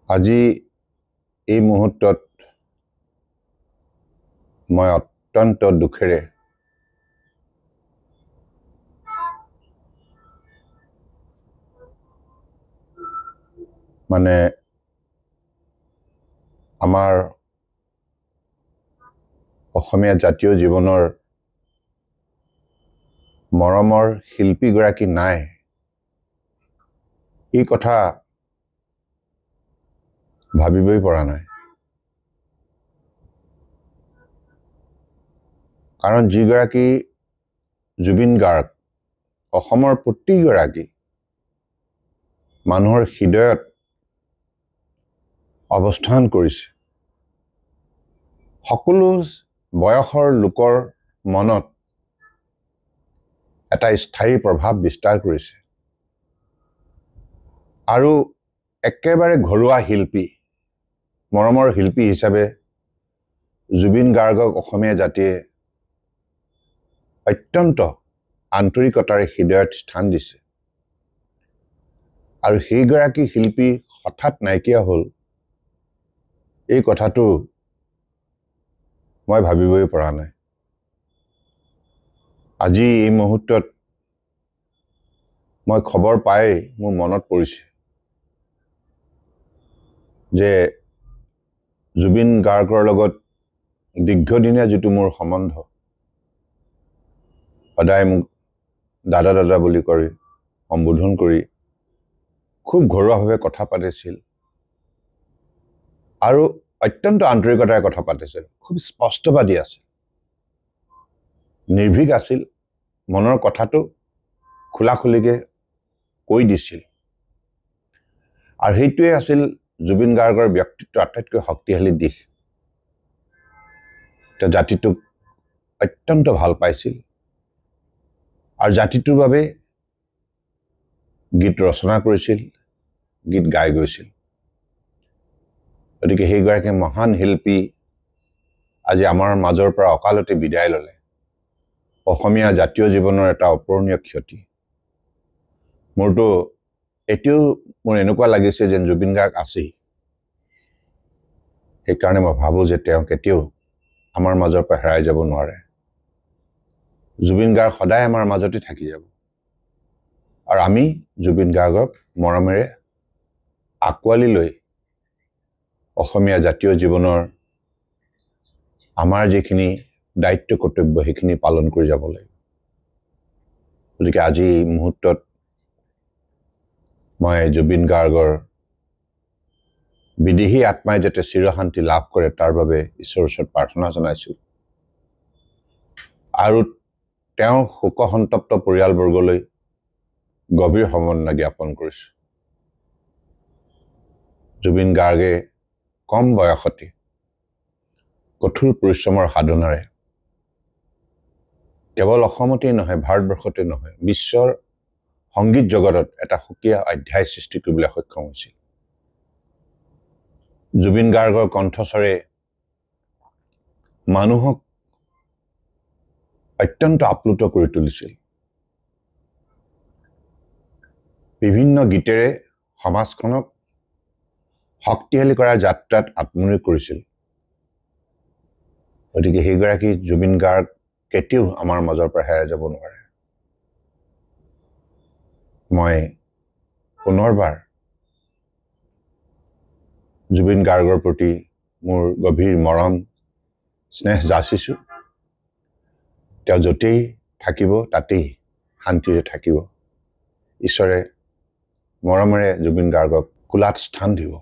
আজি এই মুহূৰ্তত মই অত্যন্ত দুখেৰে মানে আমাৰ অসমীয়া জাতীয় জীৱনৰ মৰমৰ শিল্পীগৰাকী নাই এই কথা ভাবিবই পৰা নাই। কাৰণ যিগৰাকী জুবিন গাৰ্গ অসমৰ প্ৰতিগৰাকী মানুহৰ হৃদয়ত অৱস্থান কৰিছে, সকলো বয়সৰ লোকৰ মনত এটা স্থায়ী প্ৰভাৱ বিস্তাৰ কৰিছে আৰু একেবাৰে ঘৰুৱা শিল্পী, মৰমৰ শিল্পী হিচাপে জুবিন গাৰ্গক অসমীয়া জাতিয়ে অত্যন্ত আন্তৰিকতাৰে হৃদয়ত স্থান দিছে আৰু সেইগৰাকী শিল্পী হঠাৎ নাইকিয়া হ'ল এই কথাটো মই ভাবিবই পৰা নাই। আজি এই মুহূৰ্তত মই খবৰ পাই মোৰ মনত পৰিছে যে জুবিন গাৰ্গৰ লগত দীৰ্ঘদিনীয়া যিটো মোৰ সম্বন্ধ, সদায় মোক দাদা দাদা বুলি কৰি সম্বোধন কৰি খুব ঘৰুৱাভাৱে কথা পাতিছিল আৰু অত্যন্ত আন্তৰিকতাৰে কথা পাতিছিল, খুব স্পষ্টবাদী আছিল, নিৰ্ভীক আছিল, মনৰ কথাটো খোলাখুলিকে কৈ দিছিল আৰু সেইটোৱে আছিল জুবিন গাৰ্গৰ ব্যক্তিত্বৰ আটাইতকৈ শক্তিশালী দিশ। তেওঁ জাতিটোক অত্যন্ত ভাল পাইছিল আৰু জাতিটোৰ বাবে গীত ৰচনা কৰিছিল, গীত গাই গৈছিল। গতিকে সেইগৰাকী মহান শিল্পী আজি আমাৰ মাজৰ পৰা অকালতে বিদায় ল'লে। অসমীয়া জাতীয় জীৱনৰ এটা অপূৰণীয় ক্ষতি। মোৰতো এতিয়াও মোৰ এনেকুৱা লাগিছে যেন জুবিন গাৰ্গ আছেই। সেইকাৰণে মই ভাবোঁ যে তেওঁ কেতিয়াও আমাৰ মাজৰ পৰা হেৰাই যাব নোৱাৰে। জুবিন গাৰ্গ সদায় আমাৰ মাজতে থাকি যাব আৰু আমি জুবিন গাৰ্গক মৰমেৰে আঁকোৱালি লৈ অসমীয়া জাতীয় জীৱনৰ আমাৰ যিখিনি দায়িত্ব কৰ্তব্য সেইখিনি পালন কৰি যাব লাগিব। গতিকে আজি এই মুহূৰ্তত মই জুবিন গাৰ্গৰ বিদেহী আত্মাই যাতে চিৰশান্তি লাভ কৰে তাৰ বাবে ঈশ্বৰৰ ওচৰত প্ৰাৰ্থনা জনাইছোঁ আৰু তেওঁৰ শোকসন্তপ্ত পৰিয়ালবৰ্গলৈ গভীৰ সমবেদনা জ্ঞাপন কৰিছোঁ। জুবিন গাৰ্গে কম বয়সতে কঠোৰ পৰিশ্ৰমৰ সাধনাৰে কেৱল অসমতেই নহয়, ভাৰতবৰ্ষতে নহয়, বিশ্বৰ সংগীত জগতত এটা সুকীয়া অধ্যায় সৃষ্টি কৰিবলৈ সক্ষম হৈছিল। জুবিন গাৰ্গৰ কণ্ঠস্বৰে মানুহক অত্যন্ত আপ্লুত কৰি তুলিছিল। বিভিন্ন গীতেৰে সমাজখনক শক্তিশালী কৰাৰ যাত্ৰাত আত্মনিয়োগ কৰিছিল। গতিকে সেইগৰাকী জুবিন গাৰ্গ কেতিয়াও আমাৰ মাজৰ পৰা হেৰাই যাব নোৱাৰে। মই পুনৰবাৰ জুবিন গাৰ্গৰ প্ৰতি মোৰ গভীৰ মৰম স্নেহ যাচিছোঁ। তেওঁ য'তেই থাকিব তাতেই শান্তিৰে থাকিব। ঈশ্বৰে মৰমেৰে জুবিন গাৰ্গক কোলাত স্থান দিব।